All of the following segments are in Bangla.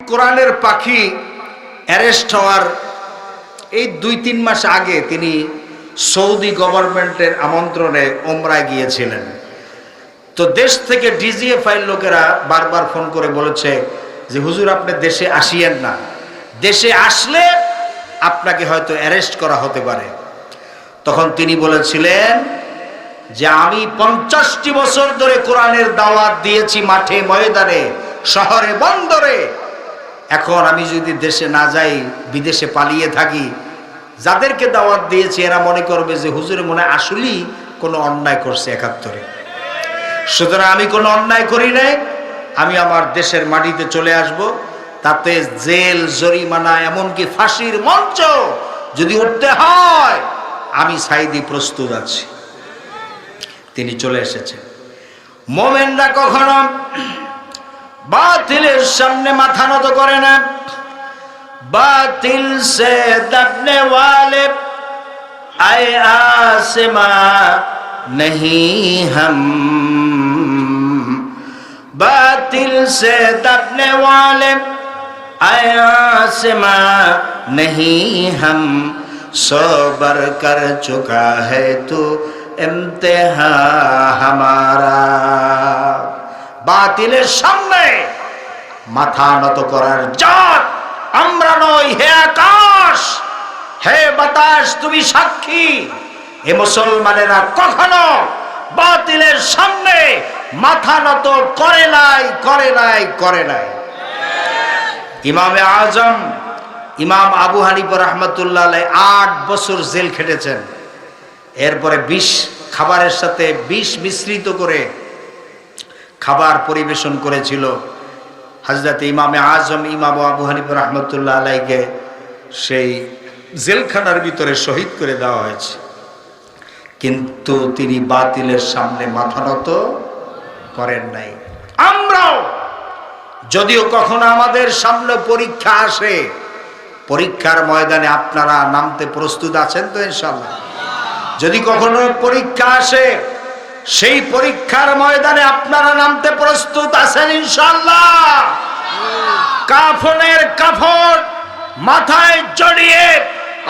কোরআনের পাখি অ্যারেস্ট হওয়ার এই 2-3 মাস আগে তিনি সৌদি গভর্নমেন্টের আমন্ত্রণে ওমরায় গিয়েছিলেন। তো দেশ থেকে ডিজিএফআই লোকেরা বারবার ফোন করে বলেছে যে হুজুর আপনি দেশে আসিয়েন না, দেশে আসলে আপনাকে হয়তো অ্যারেস্ট করা হতে পারে। তখন তিনি বলেছিলেন যে আমি 50টি বছর ধরে কোরআনের দাওয়াত দিয়েছি, মাঠে ময়দানে শহরে বন্দরে। এখন আমি যদি দেশে না যাই, বিদেশে পালিয়ে থাকি, যাদেরকে দাওয়াত দিয়েছি এরা মনে করবে যে হুজুর মনে আসলেই কোনো অন্যায় করছে 71-এ। সুতরাং আমি কোনো অন্যায় করি নাই, আমি আমার দেশের মাটিতে চলে আসব। তাতে জেল, জরিমানা, এমনকি ফাঁসির মঞ্চ যদি উঠতে হয় আমি সাইদি প্রস্তুত আছি। তিনি চলে এসেছেন। মোমেনরা কখনো বাতিলের সামনে মাথা নত করে না। বাতিল সে দবনে ওয়ালে আয়ে আসমা नहीं हम, बातिल से दबने वाले आसमा नहीं हम, सोबर कर चुका है तू इम्तिहा हमारा। বাতিলের সামনে মাথা নত করার জাত আমরা নই। হে আকাশ, হে বাতাস, তুমি সাক্ষী। এ মুসলমানেরা কখনো বাতিলের সামনে মাথা নত করে নাই, করে নাই, করে নাই। ইমামে আজম ইমাম আবু হানিফা রাহমাতুল্লাহ আলাইহি 8 বছর জেল খেটেছেন। এরপরে খাবারের সাথে বিষ মিশ্রিত করে খাবার পরিবেশন করেছিল। হযরত ইমামে আজম ইমাম আবু হানিফা রাহমাতুল্লাহ আলাইহিকে সেই জেলখানার ভিতরে শহীদ করে দেওয়া হয়েছে। কিন্তু তিনি বাতিলের সামনে মাথা নত করেন নাই। আমরাও যদিও কখনো আমাদের সামনে পরীক্ষা আসে, পরীক্ষার ময়দানে আপনারা নামতে প্রস্তুত আছেন তো ইনশাআল্লাহ? যদি কখনো পরীক্ষা আসে, সেই পরীক্ষার ময়দানে আপনারা নামতে প্রস্তুত আছেন ইনশাআল্লাহ? কাফনের কাফন মাথায় জড়িয়ে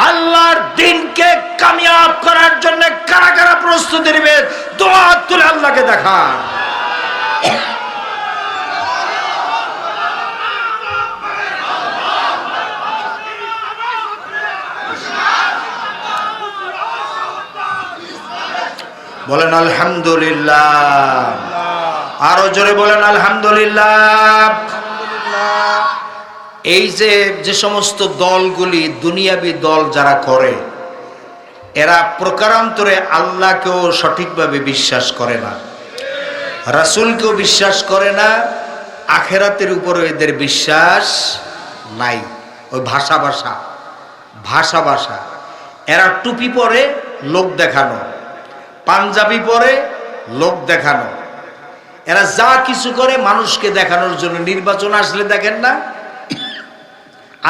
আল্লাহর দ্বীনকে কামিয়াব করার জন্য কারা কারা প্রস্তুতি নেবেন? দোয়া তুলে আল্লাহকে দেখান। বলেন আলহামদুলিল্লাহ। আরো জোরে বলেন আলহামদুলিল্লাহ। এই যে সমস্ত দলগুলি দুনিয়াবি দল যারা করে, এরা প্রকারান্তরে আল্লাহকেও সঠিকভাবে বিশ্বাস করে না, রাসূলকেও বিশ্বাস করে না, আখেরাতের উপরে এদের বিশ্বাস নাই। ওই ভাষা এরা টুপি পরে লোক দেখানো, পাঞ্জাবি পরে লোক দেখানো, এরা যা কিছু করে মানুষকে দেখানোর জন্য। নির্বাচন আসলে দেখেন না,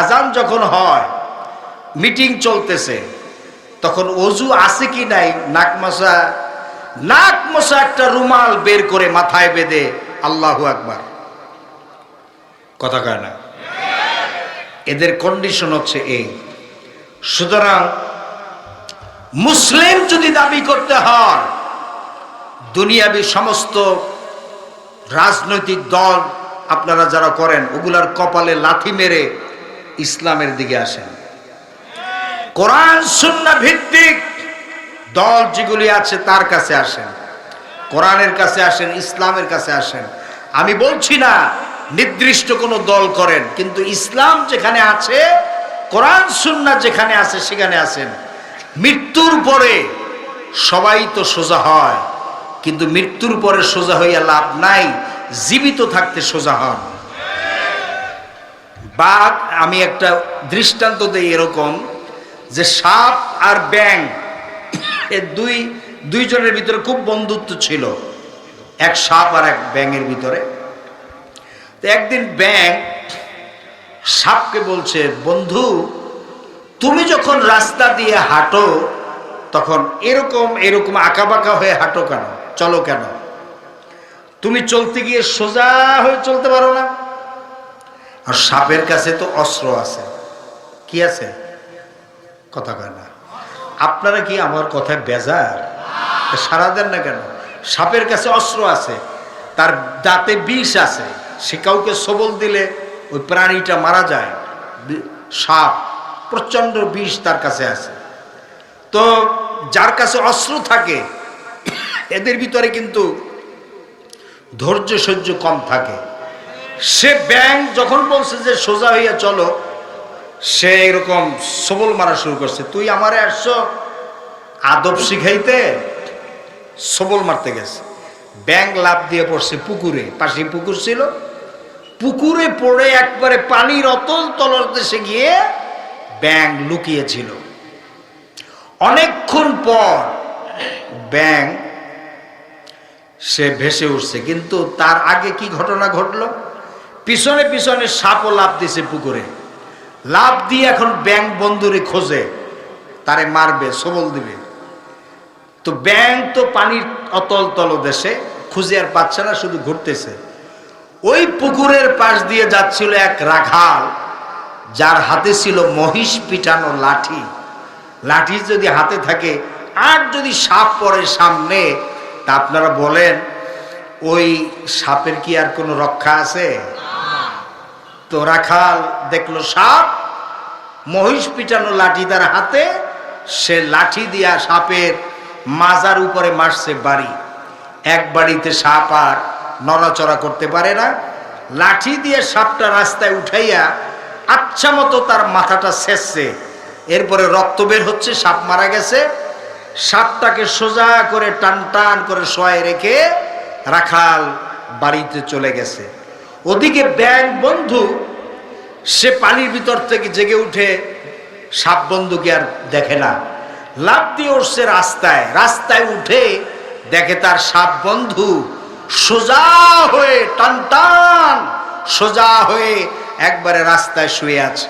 আজান যখন হয়, মিটিং চলতেছে, তখন অজু আছে কি নাই, নাক মশা একটা রুমাল বের করে মাথায় বেঁধে আল্লাহু আকবার কথা কয় না। এদের কন্ডিশন হচ্ছে এই। সুতরাং মুসলিম যদি দাবি করতে হয়, দুনিয়াবি সমস্ত রাজনৈতিক দল আপনারা যারা করেন, ওগুলার কপালে লাথি মেরে ইসলামের দিকে আসেন। কোরআন সুন্নাহ ভিত্তিক দল যেগুলি আছে তার কাছে আসেন, কোরআনের কাছে আসেন, ইসলামের কাছে আসেন। আমি বলছি না নির্দিষ্ট কোনো দল করেন, কিন্তু ইসলাম যেখানে আছে, কোরআন সুন্নাহ যেখানে আছে সেখানে আসেন। মৃত্যুর পরে সবাই তো সোজা হয়, কিন্তু মৃত্যুর পরে সোজা হইয়া লাভ নাই, জীবিত থাকতে সোজা হন। বা আমি একটা দৃষ্টান্ত দেই এরকম, যে সাপ আর ব্যাঙ, এই দুইজনের ভিতরে খুব বন্ধুত্ব ছিল, এক সাপ আর এক ব্যাঙের ভিতরে। তো একদিন ব্যাঙ সাপকে বলছে, বন্ধু তুমি যখন রাস্তা দিয়ে হাঁটো তখন এরকম আঁকাবাঁকা হয়ে হাঁটো কেন, চলো কেন? তুমি চলতে গিয়ে সোজা হয়ে চলতে পারো না? আর সাপের কাছে তো অস্ত্র আছে। কি আছে? কথা কয় না। আপনারা কি আমার কথায় বেজার? সারা দেন না কেন? সাপের কাছে অস্ত্র আছে, তার দাঁতে বিষ আছে, সে কাউকে সবল দিলে ওই প্রাণীটা মারা যায়। সাপ প্রচন্ড বিষ তার কাছে আছে। তো যার কাছে অস্ত্র থাকে এদের ভিতরে কিন্তু ধৈর্য সহ্য কম থাকে। সে ব্যাং যখন বলছে যে সোজা হইয়া চলো, সে এরকম সবল মারা শুরু করছে। তুই আমারে আসছো আদব শিখাইতে, সবল মারতে গেছে। ব্যাং লাফ দিয়ে পড়ছে পুকুরে, পাশে পুকুর ছিল, পুকুরে পড়ে একবারে পানির অতল তলদেশে গিয়ে ব্যাং লুকিয়েছিল। অনেকক্ষণ পর ব্যাং সে ভেসে উঠছে, কিন্তু তার আগে কি ঘটনা ঘটলো? পিছনে পিছনে সাপও লাফ দিছে পুকুরে। লাফ দিয়ে এখন ব্যাং বন্ধুরে খোঁজে, তারে মারবে, সবল দিবে। তো ব্যাং তো পানির অতল তলদেশে খুঁজে আর পাচ্ছে না, শুধু ঘুরতেছে। ওই পুকুরের পাশ দিয়ে যাচ্ছিল এক রাখাল, যার হাতে ছিল মহিষ পিটানো লাঠি। লাঠি যদি হাতে থাকে আর যদি সাপ পড়ে সামনে, তা আপনারা বলেন ওই সাপের কি আর কোনো রক্ষা আছে? তো রাখাল দেখলো সাপ, মহিষ পিটানো লাঠি তার হাতে, সে লাঠি দিয়া সাপের মাজার উপরে মারছে বাড়ি। এক বাড়িতে সাপ আর নড়াচড়া করতে পারে না। লাঠি দিয়ে সাপটা রাস্তায় উঠাইয়া আচ্ছা মতো তার মাথাটা ছেঁচছে। এরপরে রক্ত বের হচ্ছে, সাপ মারা গেছে। সাপটাকে সোজা করে টান টান করে শোয়ায় রেখে রাখাল বাড়িতে চলে গেছে। ওদিকে ব্যাং বন্ধু সে পানির ভিতর থেকে জেগে উঠে সাপ বন্ধুকে আর দেখে না, লাফ দিয়ে উঠছে রাস্তায়। রাস্তায় উঠে দেখে তার সাপ বন্ধু সোজা হয়ে টান টান সোজা হয়ে একবারে রাস্তায় শুয়ে আছে।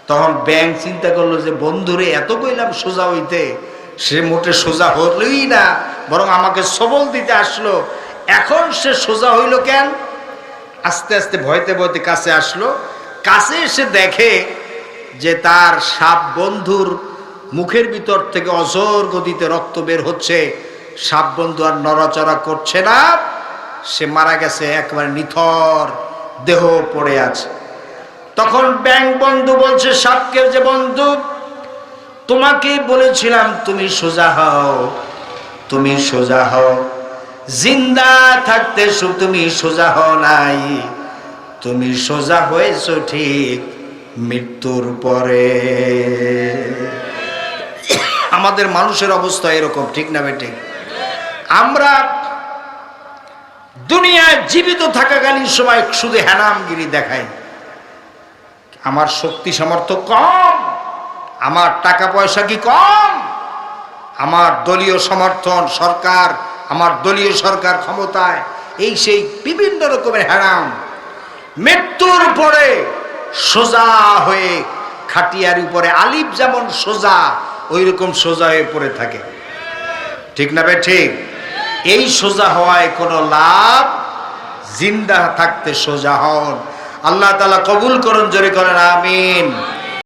তখন ব্যাং চিন্তা করলো যে বন্ধুরে এত কইলাম সোজা হইতে, সে মোটে সোজা হলোই না, বরং আমাকে সবল দিতে আসলো। এখন সে সোজা হইল কেন? আস্তে আস্তে ভয়তে ভয়তে কাছে আসলো। কাছে এসে দেখে যে তার সাপ বন্ধুর মুখের ভিতর থেকে অজর গতিতে রক্ত বের হচ্ছে। সাপ বন্ধু আর নড়াচড়া করছে না, সে মারা গেছে, একেবারে নিথর দেহ পড়ে আছে। তখন ব্যাং বন্ধু বলছে সাপকে, যে বন্ধু তোমাকেই বলেছিলাম তুমি সোজা হও, তুমি সোজা হও। জিন্দা থাকতে তুমি সোজা হও নাই, তুমি সোজা হয়েছো ঠিক মৃত্যুর পরে। আমাদের মানুষের অবস্থা এরকম, ঠিক না বেঠিক? আমরা দুনিয়ায় জীবিত থাকাকালীন সময় শুধু হেনামগিরি দেখাই। আমার শক্তি সামর্থ্য কম, আমার টাকা পয়সা কি কম, আমার দলীয় সমর্থন সরকার, আমার দলীয় সরকার ক্ষমতায়, এই সেই বিভিন্ন রকমের হেরাম। মৃত্যুর পরে সোজা হয়ে খাটিয়ার উপরে আলিফ যেমন সোজা, ওই রকম সোজা হয়ে পড়ে থাকে, ঠিক না ভাই? ঠিক। এই সোজা হওয়ায় কোনো লাভ, জিন্দা থাকতে সোজা হন। আল্লাহ তাআলা কবুল করুন, জোরে করেন আমিন।